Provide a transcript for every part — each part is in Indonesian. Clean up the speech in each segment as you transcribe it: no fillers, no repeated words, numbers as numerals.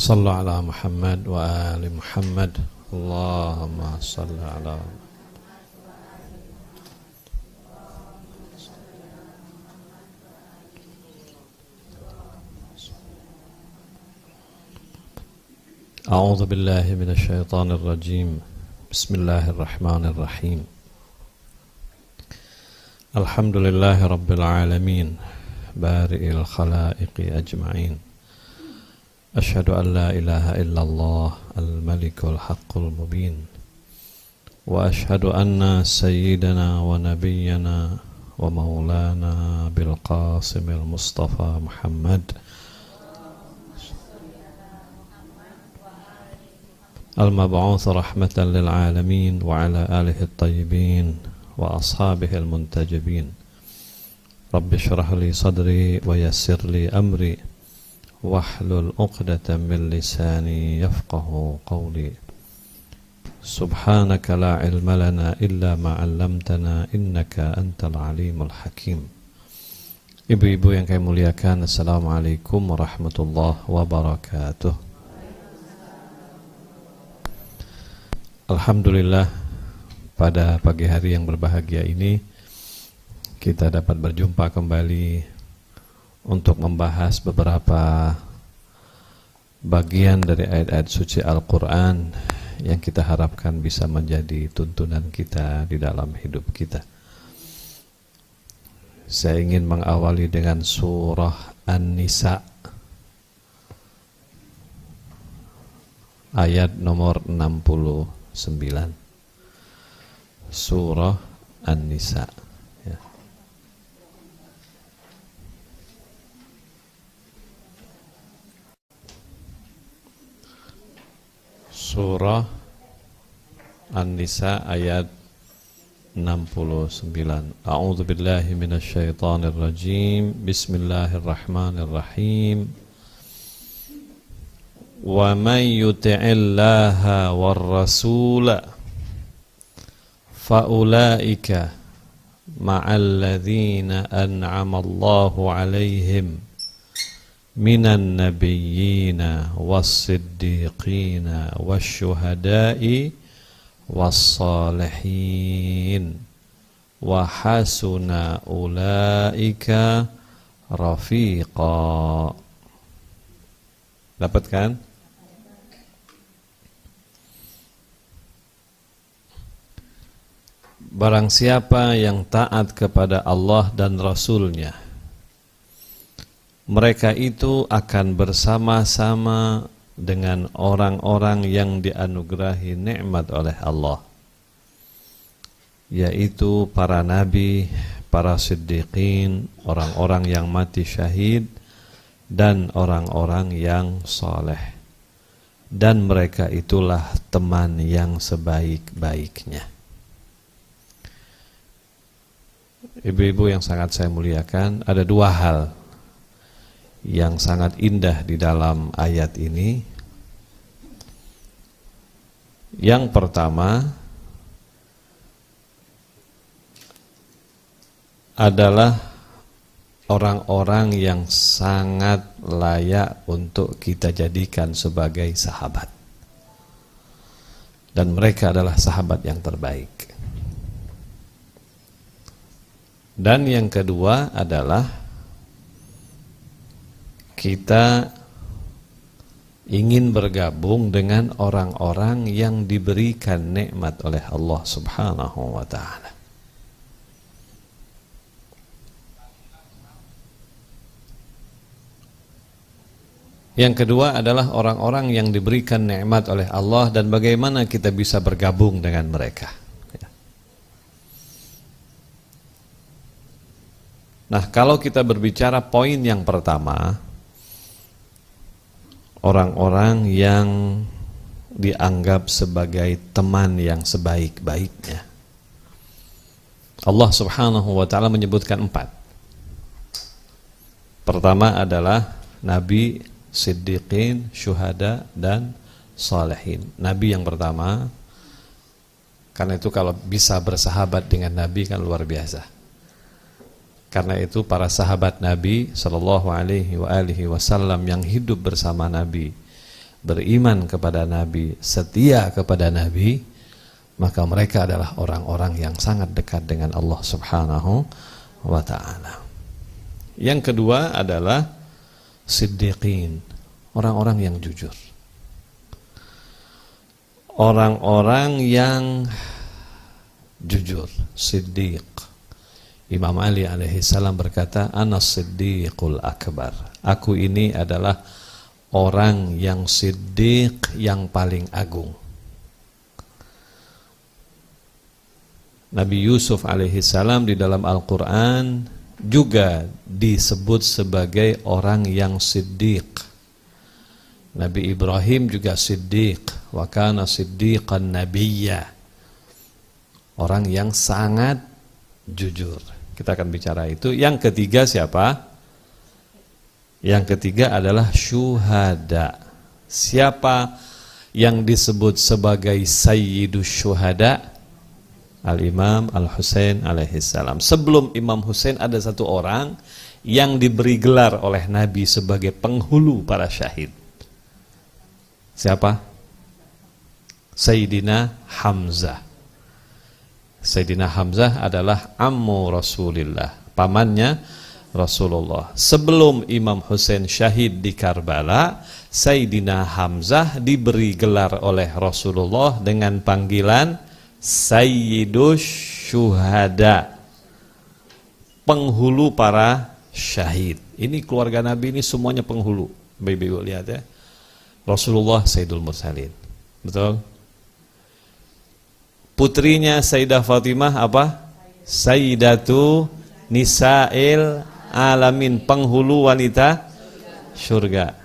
صلوا على محمد وآل محمد اللهم صل على أعوذ بالله من الشيطان الرجيم بسم الله الرحمن الرحيم الحمد لله رب العالمين بارئ الخلائق أجمعين أشهد أن لا إله إلا الله الملك الحق المبين وأشهد أن سيدنا ونبينا ومولانا بالقاسم المصطفى محمد المبعوث رحمة للعالمين وعلى آله الطيبين وأصحابه المنتجبين رب اشرح لي صدري ويسر لي أمري واحلل عقدة من لساني يفقه قولي سبحانك لا علم لنا إلا ما علمتنا إنك أنت العليم الحكيم. Ibu-ibu yang kami muliakan, Assalamualaikum warahmatullahi wabarakatuh. Alhamdulillah, pada pagi hari yang berbahagia ini kita dapat berjumpa kembali untuk membahas beberapa bagian dari ayat-ayat suci Al-Quran yang kita harapkan bisa menjadi tuntunan kita di dalam hidup kita. Saya ingin mengawali dengan surah An-Nisa ayat nomor 69. Surah An-Nisa ya. Surah An-Nisa ayat 69. A'udzu billahi minasyaitonir rajim. Bismillahirrahmanirrahim. Wa may yuti'illaha war rasula fa ulaika ma'al ladzina an'ama Allahu 'alaihim minan nabiyyina was-siddiqina wasyuhada'i was-salihin wa hasuna ulaika rafiqa. Dapat kan? Barang siapa yang taat kepada Allah dan Rasul-Nya, mereka itu akan bersama-sama dengan orang-orang yang dianugerahi nikmat oleh Allah, yaitu para nabi, para siddiqin, orang-orang yang mati syahid, dan orang-orang yang soleh. Dan mereka itulah teman yang sebaik-baiknya. Ibu-ibu yang sangat saya muliakan, ada dua hal yang sangat indah di dalam ayat ini. Yang pertama adalah orang-orang yang sangat layak untuk kita jadikan sebagai sahabat, dan mereka adalah sahabat yang terbaik. Dan yang kedua adalah kita ingin bergabung dengan orang-orang yang diberikan nikmat oleh Allah Subhanahu wa ta'ala. Yang kedua adalah orang-orang yang diberikan nikmat oleh Allah dan bagaimana kita bisa bergabung dengan mereka. Nah, kalau kita berbicara poin yang pertama, orang-orang yang dianggap sebagai teman yang sebaik-baiknya, Allah Subhanahu wa ta'ala menyebutkan 4. Pertama adalah nabi, siddiqin, syuhada, dan salihin. Nabi yang pertama, karena itu kalau bisa bersahabat dengan nabi kan luar biasa. Karena itu para sahabat Nabi sallallahu alaihi wasallam yang hidup bersama Nabi, beriman kepada Nabi, setia kepada Nabi, maka mereka adalah orang-orang yang sangat dekat dengan Allah Subhanahu wa ta'ala. Yang kedua adalah siddiqin, orang-orang yang jujur, orang-orang yang jujur, siddiq. Imam Ali alaihi salam berkata, ana siddiqul akbar, aku ini adalah orang yang siddiq yang paling agung. Nabi Yusuf alaihi salam di dalam Al-Quran juga disebut sebagai orang yang siddiq. Nabi Ibrahim juga siddiq, wa kana siddiqan nabiyya, orang yang sangat jujur. Kita akan bicara itu. Yang ketiga siapa? Yang ketiga adalah syuhada. Siapa yang disebut sebagai sayyidus syuhada? Al-Imam Al-Husain alaihi salam. Sebelum Imam Husain ada satu orang yang diberi gelar oleh Nabi sebagai penghulu para syahid. Siapa? Sayyidina Hamzah. Sayyidina Hamzah adalah ammu Rasulillah, pamannya Rasulullah. Sebelum Imam Husain syahid di Karbala, Sayyidina Hamzah diberi gelar oleh Rasulullah dengan panggilan Sayyidus Syuhada, penghulu para syahid. Ini keluarga Nabi ini semuanya penghulu. Ibu lihat ya. Rasulullah Sayyidul Mursalin. Betul? Putrinya Sayyidah Fatimah apa? Sayyidatu Nisa'il Alamin, penghulu wanita surga.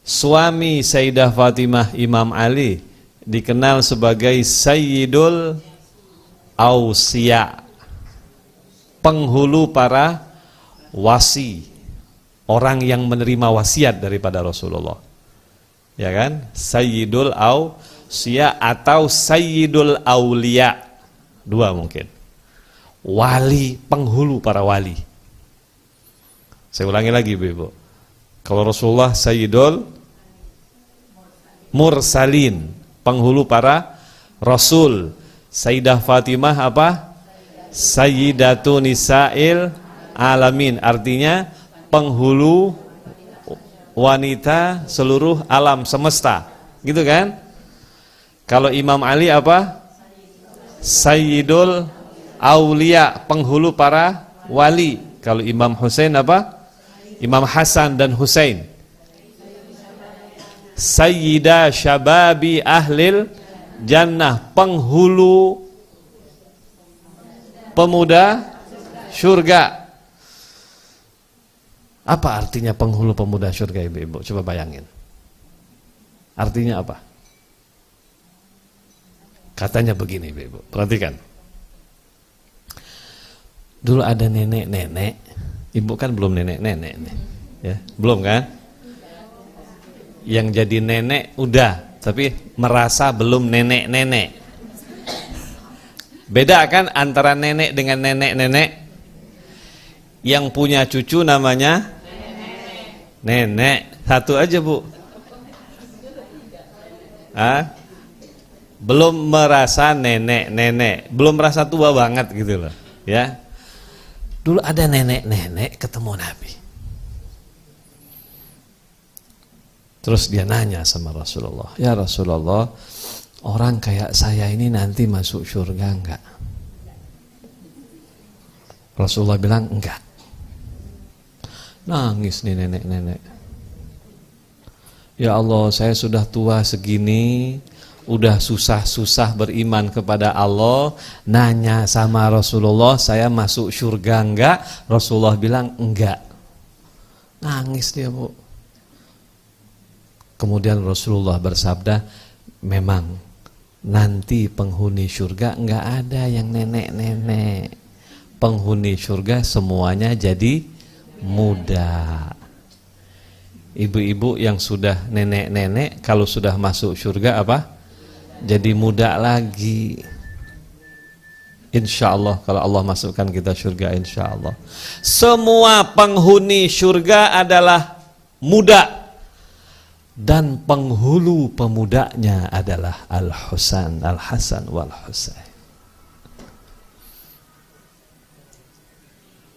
Suami Sayyidah Fatimah, Imam Ali, dikenal sebagai Sayyidul Ausiya, penghulu para wasi, orang yang menerima wasiat daripada Rasulullah. Ya kan? Sayyidul Ausiya atau Sayyidul Auliya, dua mungkin. Wali, penghulu para wali. Saya ulangi lagi Ibu. Kalau Rasulullah Sayyidul Mursalin, penghulu para Rasul. Sayyidah Fatimah apa? Sayyidatu Nisa'il Alamin, artinya penghulu wanita seluruh alam semesta, gitu kan? Kalau Imam Ali apa? Sayyidul Aulia, penghulu para wali. Kalau Imam Husain apa? Imam Hasan dan Husain, Sayyidah Syababi Ahlil Jannah, penghulu pemuda surga. Apa artinya penghulu pemuda surga Ibu-ibu? Coba bayangin. Artinya apa? Katanya begini Ibu-ibu, perhatikan. Dulu ada nenek-nenek, Ibu kan belum nenek-nenek nih, ya, belum kan? Yang jadi nenek udah, tapi merasa belum nenek-nenek. Beda kan antara nenek dengan nenek-nenek? Yang punya cucu namanya nenek. Satu aja Bu. Belum merasa nenek-nenek, belum merasa tua banget gitu loh, ya. Dulu ada nenek-nenek ketemu Nabi. Terus dia nanya sama Rasulullah, ya Rasulullah, orang kayak saya ini nanti masuk surga enggak? Rasulullah bilang enggak. Nangis nih nenek-nenek. Ya Allah, saya sudah tua segini, udah susah-susah beriman kepada Allah, nanya sama Rasulullah, saya masuk surga enggak? Rasulullah bilang enggak. Nangis dia Bu. Kemudian Rasulullah bersabda, memang nanti penghuni surga enggak ada yang nenek-nenek. Penghuni surga semuanya jadi muda. Ibu-ibu yang sudah nenek-nenek kalau sudah masuk surga apa? Jadi muda lagi. Insya Allah kalau Allah masukkan kita surga, insya Allah. Semua penghuni surga adalah muda. dan penghulu pemudanya adalah Al-Hasan wal Husain.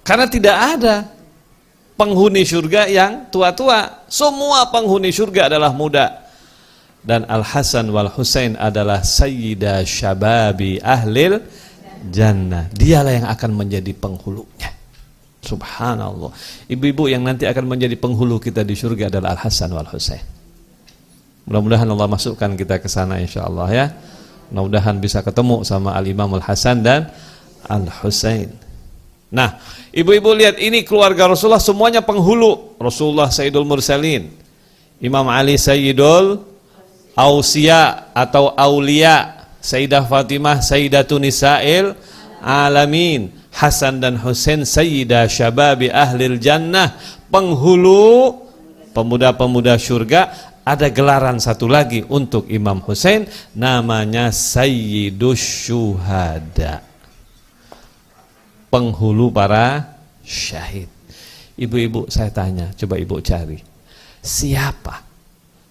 Karena tidak ada penghuni surga yang tua-tua, semua penghuni surga adalah muda. Dan Al-Hasan wal Husain adalah sayyida syababi ahlil jannah. Dialah yang akan menjadi penghulunya. Subhanallah. Ibu-ibu yang nanti akan menjadi penghulu kita di surga adalah Al-Hasan wal Husain. Mudah-mudahan Allah masukkan kita ke sana insyaallah ya. Mudah-mudahan bisa ketemu sama Al-Imam Al-Hasan dan Al-Husain. Nah, ibu-ibu lihat ini keluarga Rasulullah semuanya penghulu. Rasulullah Sayyidul Mursalin, Imam Ali Sayyidul Ausiya atau Aulia, Sayyidah Fatimah Sayyidatun Nisa'il Alamin, Hasan dan Husain Sayyidah Syababi Ahlil Jannah, penghulu pemuda-pemuda surga. Ada gelaran satu lagi untuk Imam Husain, namanya Sayyidus Syuhada, penghulu para syahid. Ibu-ibu saya tanya, coba ibu cari, siapa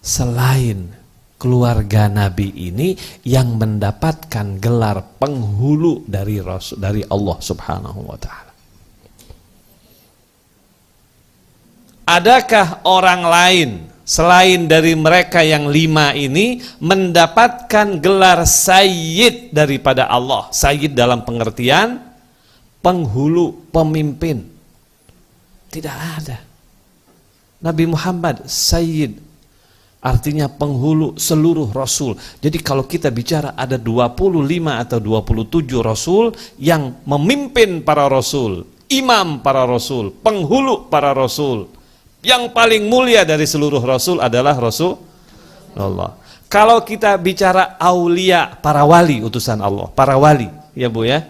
selain keluarga Nabi ini yang mendapatkan gelar penghulu dari Rasul, dari Allah Subhanahu wa taala? Adakah orang lain selain dari mereka yang 5 ini mendapatkan gelar sayyid daripada Allah? Sayyid dalam pengertian penghulu, pemimpin. Tidak ada. Nabi Muhammad sayyid, artinya penghulu seluruh rasul. Jadi kalau kita bicara ada 25 atau 27 rasul yang memimpin para rasul, imam para rasul, penghulu para rasul. Yang paling mulia dari seluruh rasul adalah Rasulullah. Kalau kita bicara aulia, para wali utusan Allah, para wali, ya Bu ya,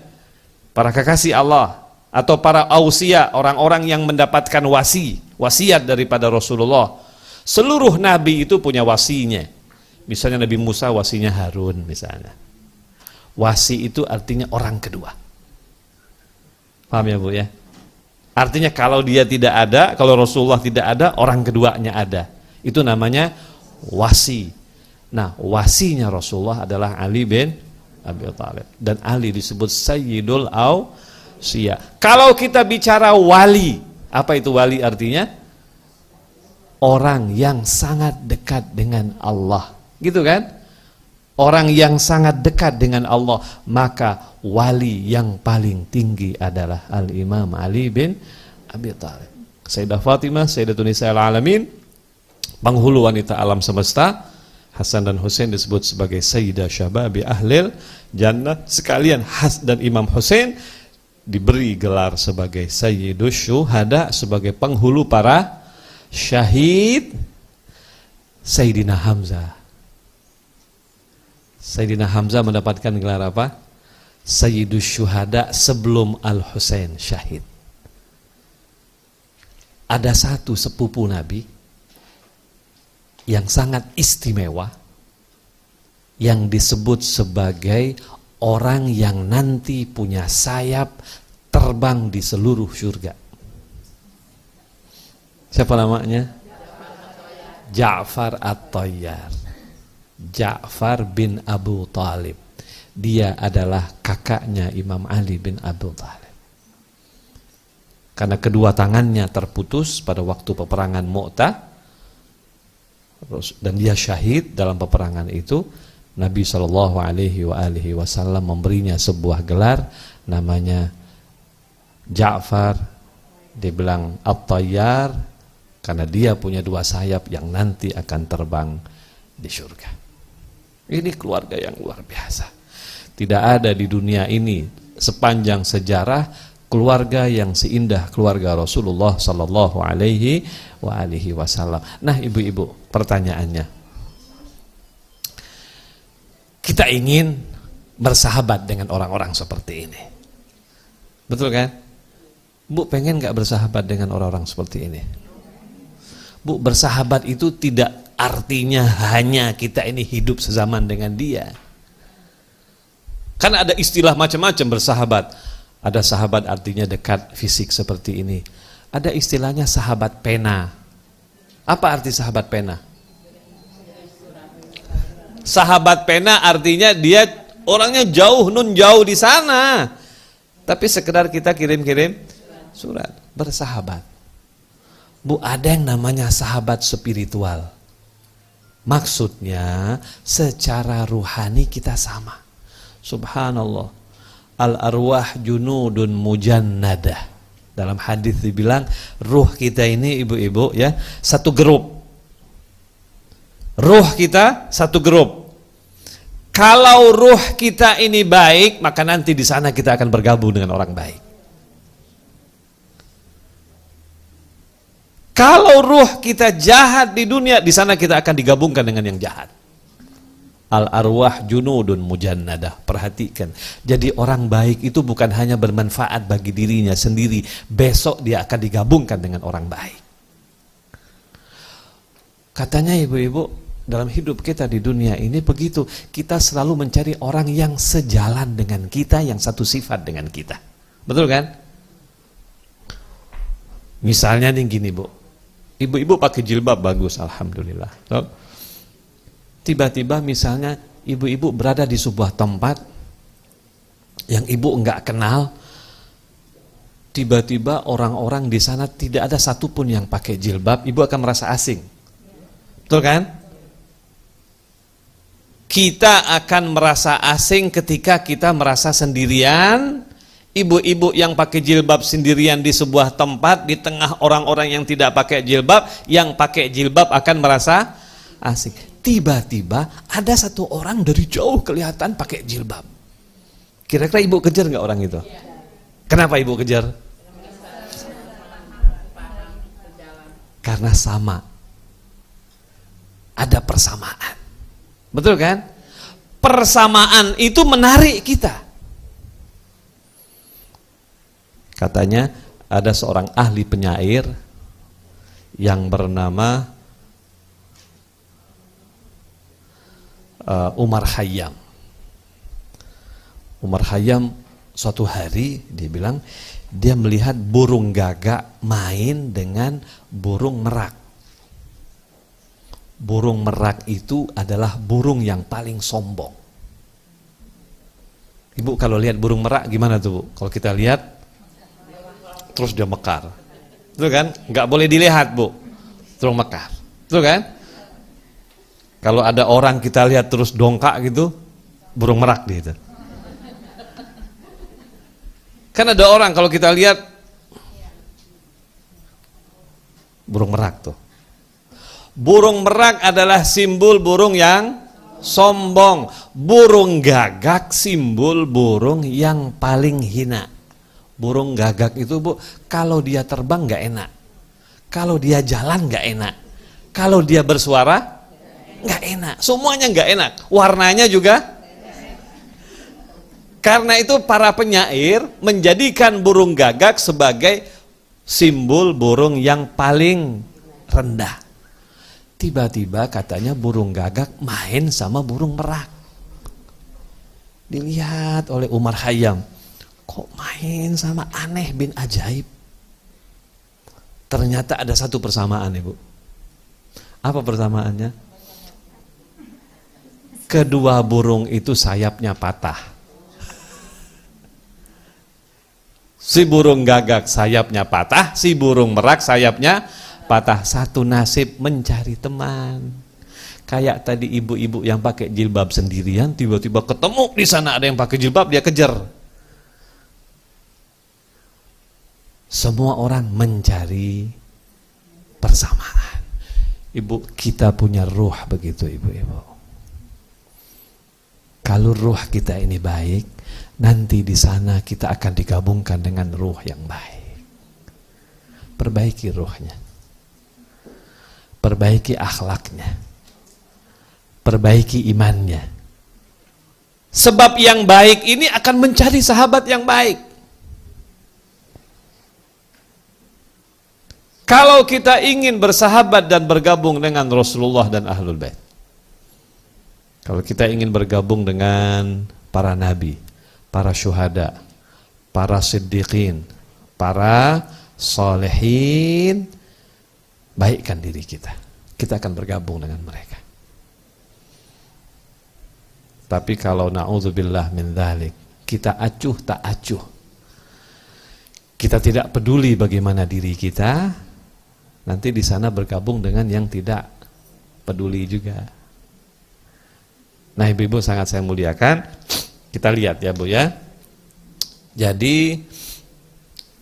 para kekasih Allah, atau para ausia, orang-orang yang mendapatkan wasiat daripada Rasulullah. Seluruh nabi itu punya wasinya. Misalnya Nabi Musa wasinya Harun misalnya. Wasi itu artinya orang kedua. Paham ya Bu ya? Artinya kalau dia tidak ada, kalau Rasulullah tidak ada, orang keduanya ada. Itu namanya wasi. Nah, wasinya Rasulullah adalah Ali bin Abi Thalib. Dan Ali disebut Sayyidul Ausiya. Kalau kita bicara wali, apa itu wali artinya? Orang yang sangat dekat dengan Allah. Gitu kan? Orang yang sangat dekat dengan Allah, maka wali yang paling tinggi adalah Al-Imam Ali bin Abi Thalib. Sayyidah Fatimah, Sayyidatun Nisa'il Alamin, penghulu wanita alam semesta. Hasan dan Husain disebut sebagai Sayyidah Syababi Ahlil Jannah. Sekalian Has dan Imam Husain diberi gelar sebagai Sayyidus Syuhada, sebagai penghulu para syahid. Sayyidina Hamzah mendapatkan gelar apa? Sayyidus Syuhada sebelum Al-Husain syahid. Ada satu sepupu Nabi yang sangat istimewa, yang disebut sebagai orang yang nanti punya sayap terbang di seluruh surga. Siapa namanya? Ja'far At-Tayyar. Ja'far bin Abu Thalib. Dia adalah kakaknya Imam Ali bin Abu Thalib. Karena kedua tangannya terputus pada waktu peperangan Mu'tah, dan dia syahid dalam peperangan itu, Nabi SAW memberinya sebuah gelar namanya Ja'far. Dia bilang At-Tayyar karena dia punya dua sayap yang nanti akan terbang di surga. Ini keluarga yang luar biasa. Tidak ada di dunia ini sepanjang sejarah keluarga yang seindah keluarga Rasulullah sallallahu alaihi wasallam. Nah, ibu-ibu, pertanyaannya, kita ingin bersahabat dengan orang-orang seperti ini, betul kan? Bu, pengen gak bersahabat dengan orang-orang seperti ini? Bu, bersahabat itu tidak artinya hanya kita ini hidup sezaman dengan dia. Kan ada istilah macam-macam bersahabat. Ada sahabat artinya dekat fisik seperti ini. Ada istilahnya sahabat pena. Apa arti sahabat pena? Sahabat pena artinya dia orangnya jauh, nun jauh di sana. Tapi sekedar kita kirim-kirim surat, bersahabat. Bu, ada yang namanya sahabat spiritual. Maksudnya secara ruhani kita sama. Subhanallah. Al-arwah junudun mujannadah. Dalam hadis dibilang ruh kita ini ibu-ibu ya, satu grup. Ruh kita satu grup. Kalau ruh kita ini baik, maka nanti di sana kita akan bergabung dengan orang baik. Kalau ruh kita jahat di dunia, di sana kita akan digabungkan dengan yang jahat. Al-arwah junudun mujannadah. Perhatikan. Jadi orang baik itu bukan hanya bermanfaat bagi dirinya sendiri, besok dia akan digabungkan dengan orang baik. Katanya ibu-ibu, dalam hidup kita di dunia ini begitu, kita selalu mencari orang yang sejalan dengan kita, yang satu sifat dengan kita. Betul kan? Misalnya nih gini bu, ibu-ibu pakai jilbab bagus, alhamdulillah. Tiba-tiba misalnya ibu-ibu berada di sebuah tempat yang ibu enggak kenal, tiba-tiba orang-orang di sana tidak ada satupun yang pakai jilbab, ibu akan merasa asing. Betul kan? Kita akan merasa asing ketika kita merasa sendirian. Ibu-ibu yang pakai jilbab sendirian di sebuah tempat, di tengah orang-orang yang tidak pakai jilbab, yang pakai jilbab akan merasa asing. Tiba-tiba ada satu orang dari jauh kelihatan pakai jilbab. Kira-kira ibu kejar nggak orang itu? Kenapa ibu kejar? Karena sama. Ada persamaan. Betul kan? Persamaan itu menarik kita. Katanya ada seorang ahli penyair yang bernama Umar Khayyam. Umar Khayyam suatu hari dia bilang dia melihat burung gagak main dengan burung merak. Burung merak itu adalah burung yang paling sombong. Ibu kalau lihat burung merak gimana tuh Bu? Kalau kita lihat terus dia mekar. Betul kan? Nggak boleh dilihat Bu. Terus mekar. Betul kan? Kalau ada orang kita lihat terus dongkak gitu, burung merak dia itu. Kan ada orang kalau kita lihat burung merak tuh. Burung merak adalah simbol burung yang sombong. Burung gagak simbol burung yang paling hina. Burung gagak itu Bu, kalau dia terbang nggak enak, kalau dia jalan nggak enak, kalau dia bersuara nggak enak, semuanya nggak enak, warnanya juga. Karena itu para penyair menjadikan burung gagak sebagai simbol burung yang paling rendah. Tiba-tiba katanya burung gagak main sama burung merak. Dilihat oleh Umar Khayyam, kok main sama, aneh bin ajaib. Ternyata ada satu persamaan Ibu. Apa persamaannya? Kedua burung itu sayapnya patah. Si burung gagak sayapnya patah, si burung merak sayapnya patah. Satu nasib mencari teman. Kayak tadi ibu-ibu yang pakai jilbab sendirian, tiba-tiba ketemu di sana ada yang pakai jilbab, dia kejar. Semua orang mencari persamaan. Ibu, kita punya ruh begitu ibu-ibu. Kalau ruh kita ini baik, nanti di sana kita akan digabungkan dengan ruh yang baik. Perbaiki ruhnya. Perbaiki akhlaknya, perbaiki imannya. Sebab yang baik ini akan mencari sahabat yang baik. Kalau kita ingin bersahabat dan bergabung dengan Rasulullah dan Ahlul Bait, kalau kita ingin bergabung dengan para nabi, para syuhada, para siddiqin, para solehin, baikkan diri kita. Kita akan bergabung dengan mereka. Tapi kalau na'udzubillah min dzalik, kita acuh tak acuh, kita tidak peduli bagaimana diri kita, nanti di sana bergabung dengan yang tidak peduli juga. Nah, ibu-ibu sangat saya muliakan, kita lihat ya Bu ya. Jadi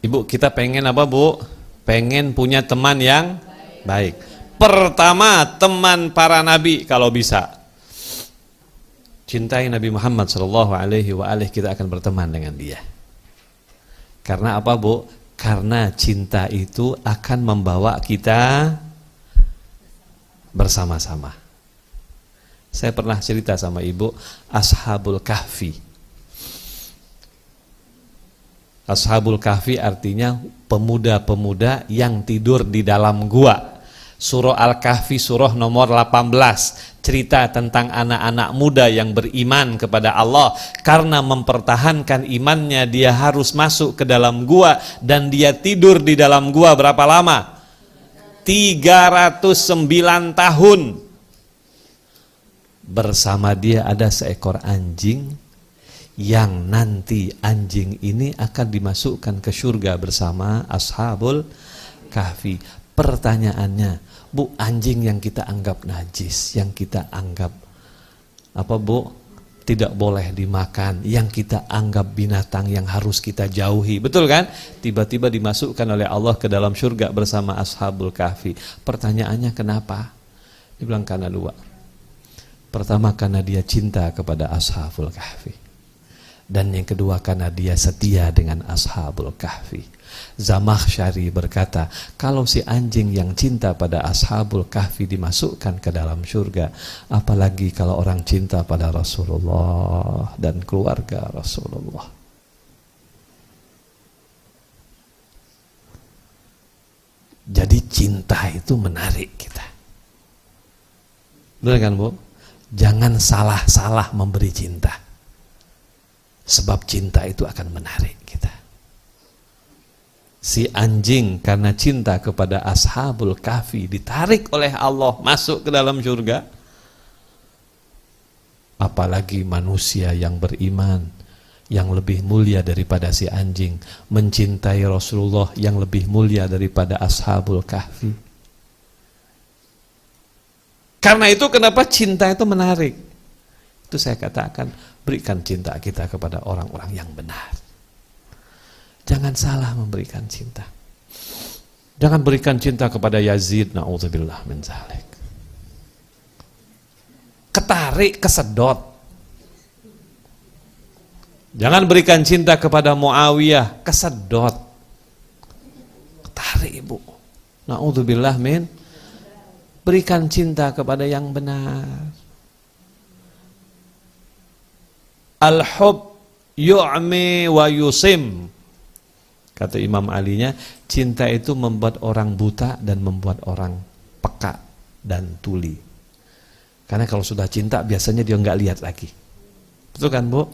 ibu, kita pengen apa Bu? Pengen punya teman yang baik. Pertama, teman para nabi kalau bisa. Cintai Nabi Muhammad SAW, kita akan berteman dengan dia. Karena apa Bu? Karena cinta itu akan membawa kita bersama-sama. Saya pernah cerita sama ibu, Ashabul Kahfi. Ashabul Kahfi artinya pemuda-pemuda yang tidur di dalam gua. Surah Al-Kahfi surah nomor 18, cerita tentang anak-anak muda yang beriman kepada Allah. Karena mempertahankan imannya, dia harus masuk ke dalam gua, dan dia tidur di dalam gua berapa lama? 309 tahun. Bersama dia ada seekor anjing, yang nanti anjing ini akan dimasukkan ke surga bersama Ashabul Kahfi. Pertanyaannya, Bu, anjing yang kita anggap najis, yang kita anggap apa Bu, tidak boleh dimakan, yang kita anggap binatang yang harus kita jauhi, betul kan? Tiba-tiba dimasukkan oleh Allah ke dalam surga bersama Ashabul Kahfi. Pertanyaannya kenapa? Dibilang karena dua. Pertama, karena dia cinta kepada Ashabul Kahfi, dan yang kedua karena dia setia dengan Ashabul Kahfi. Zamakhsyari berkata, kalau si anjing yang cinta pada Ashabul Kahfi dimasukkan ke dalam surga, apalagi kalau orang cinta pada Rasulullah dan keluarga Rasulullah. Jadi cinta itu menarik kita. Benar kan Bu? Jangan salah-salah memberi cinta, sebab cinta itu akan menarik kita. Si anjing karena cinta kepada Ashabul Kahfi ditarik oleh Allah masuk ke dalam surga. Apalagi manusia yang beriman, yang lebih mulia daripada si anjing, mencintai Rasulullah yang lebih mulia daripada Ashabul Kahfi. Karena itu kenapa cinta itu menarik. Itu saya katakan, berikan cinta kita kepada orang-orang yang benar. Jangan salah memberikan cinta. Jangan berikan cinta kepada Yazid, na'udzubillah min dzalik. Ketarik, kesedot. Jangan berikan cinta kepada Muawiyah, kesedot. Ketarik Ibu. Na'udzubillah min. Berikan cinta kepada yang benar. Al-hub yu'mi wa yusim. Kata Imam Alinya, cinta itu membuat orang buta dan membuat orang peka dan tuli. Karena kalau sudah cinta biasanya dia nggak lihat lagi. Betul kan Bu?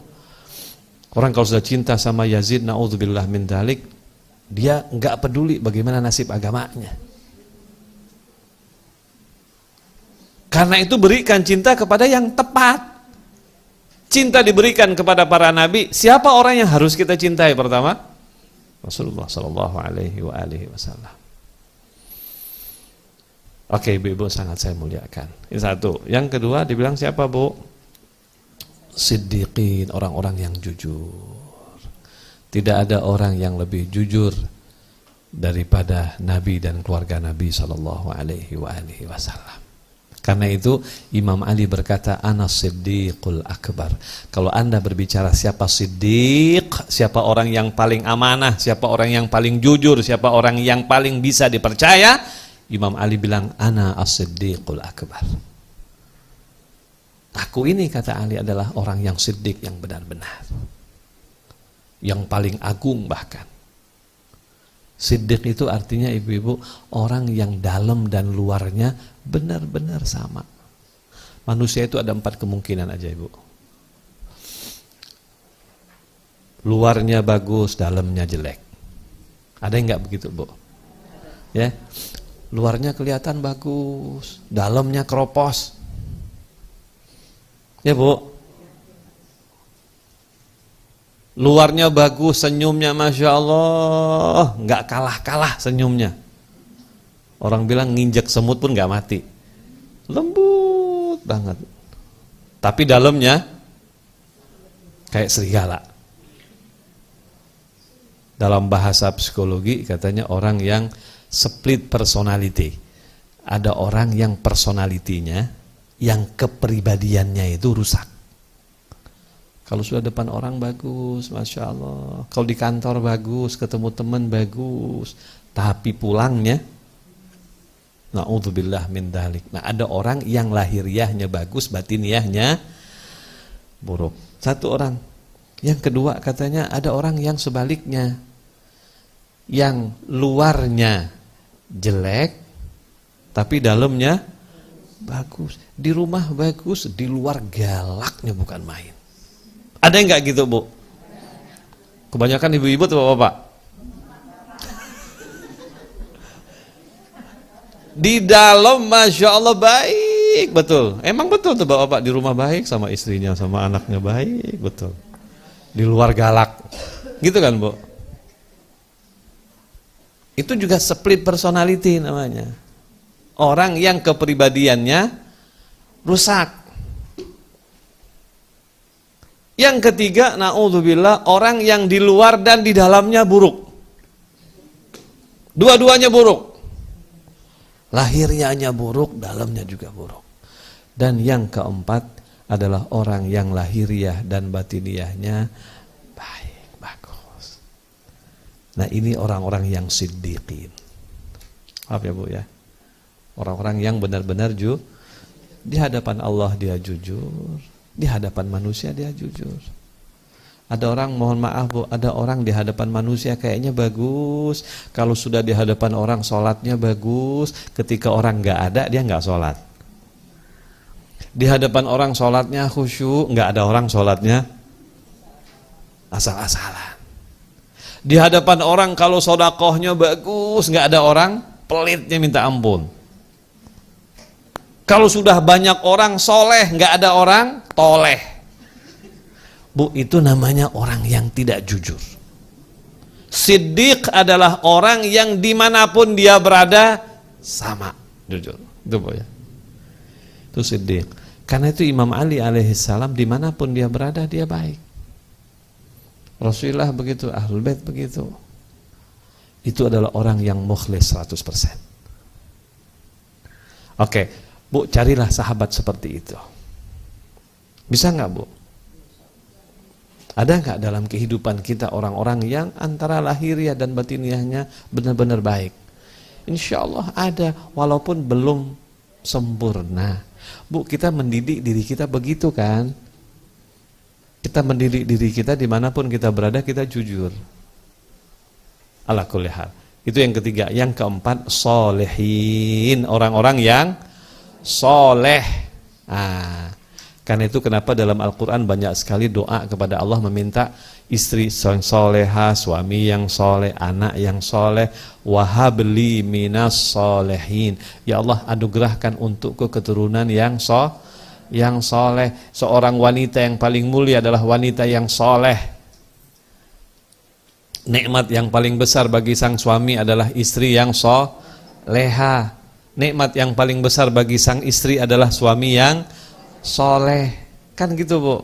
Orang kalau sudah cinta sama Yazid, na'udzubillah min dzalik, dia nggak peduli bagaimana nasib agamanya. Karena itu berikan cinta kepada yang tepat. Cinta diberikan kepada para nabi. Siapa orang yang harus kita cintai pertama? Rasulullah sallallahu alaihi wasallam. Oke, ibu-ibu sangat saya muliakan. Ini satu. Yang kedua dibilang siapa Bu? Siddiqin, orang-orang yang jujur. Tidak ada orang yang lebih jujur daripada Nabi dan keluarga Nabi sallallahu alaihi wasallam. Karena itu Imam Ali berkata, ana siddiqul akbar. Kalau Anda berbicara siapa siddiq, siapa orang yang paling amanah, siapa orang yang paling jujur, siapa orang yang paling bisa dipercaya, Imam Ali bilang, ana as-siddiqul akbar. Aku ini, kata Ali, adalah orang yang siddiq, yang benar-benar, yang paling agung bahkan. Siddiq itu artinya ibu-ibu, orang yang dalam dan luarnya benar-benar sama. Manusia itu ada 4 kemungkinan aja Ibu. Luarnya bagus, dalamnya jelek. Ada yang enggak begitu Bu? Ya, luarnya kelihatan bagus, dalamnya keropos. Ya Bu, luarnya bagus, senyumnya Masya Allah, nggak kalah-kalah senyumnya. Orang bilang nginjek semut pun nggak mati, lembut banget. Tapi dalamnya kayak serigala. Dalam bahasa psikologi katanya orang yang split personality. Ada orang yang personalitinya, yang kepribadiannya itu rusak. Kalau sudah depan orang bagus, Masya Allah. Kalau di kantor bagus, ketemu teman bagus. Tapi pulangnya, na'udzubillah min dzalik. Nah, ada orang yang lahiriahnya bagus, batiniahnya buruk. Satu orang. Yang kedua katanya ada orang yang sebaliknya. Yang luarnya jelek, tapi dalamnya bagus. Di rumah bagus, di luar galaknya bukan main. Ada yang nggak gitu, Bu? Kebanyakan ibu-ibu atau bapak-bapak? Di dalam Masya Allah baik, betul. Emang betul tuh bapak-bapak di rumah baik, sama istrinya, sama anaknya baik, betul. Di luar galak, gitu kan, Bu? Itu juga split personality namanya. Orang yang kepribadiannya rusak. Yang ketiga, na'udzubillah, orang yang di luar dan di dalamnya buruk. Dua-duanya buruk. Lahirnya hanya buruk, dalamnya juga buruk. Dan yang keempat adalah orang yang lahiriah dan batiniahnya baik, bagus. Nah, ini orang-orang yang siddiqin. Maaf ya, Bu ya. Orang-orang yang benar-benar di hadapan Allah dia jujur, di hadapan manusia dia jujur. Ada orang, mohon maaf Bu, ada orang di hadapan manusia kayaknya bagus, kalau sudah di hadapan orang sholatnya bagus, ketika orang nggak ada dia nggak sholat. Di hadapan orang sholatnya khusyuk, nggak ada orang sholatnya asal-asalan. Di hadapan orang kalau sodakohnya bagus, nggak ada orang pelitnya minta ampun. Kalau sudah banyak orang soleh, nggak ada orang toleh. Bu, itu namanya orang yang tidak jujur. Siddiq adalah orang yang dimanapun dia berada sama jujur. Itu Bu ya. Itu siddiq. Karena itu Imam Ali alaihissalam dimanapun dia berada dia baik. Rasulullah begitu, Ahlul Bait begitu. Itu adalah orang yang mukhlis 100%. Oke, Bu, carilah sahabat seperti itu. Bisa nggak, Bu? Ada nggak dalam kehidupan kita orang-orang yang antara lahiriah dan batiniahnya benar-benar baik? Insya Allah ada, walaupun belum sempurna. Bu, kita mendidik diri kita begitu kan? Kita mendidik diri kita dimanapun kita berada, kita jujur. Ala kulli hal. Itu yang ketiga. Yang keempat, solehin. Orang-orang yang soleh. Karena itu kenapa dalam Al-Quran banyak sekali doa kepada Allah meminta istri yang soleha, suami yang soleh, anak yang soleh. Wahabli minas solehin. Ya Allah, anugerahkan untukku keturunan yang soleh. Seorang wanita yang paling mulia adalah wanita yang soleh. Nikmat yang paling besar bagi sang suami adalah istri yang soleha. Nikmat yang paling besar bagi sang istri adalah suami yang soleh. Kan gitu, Bu.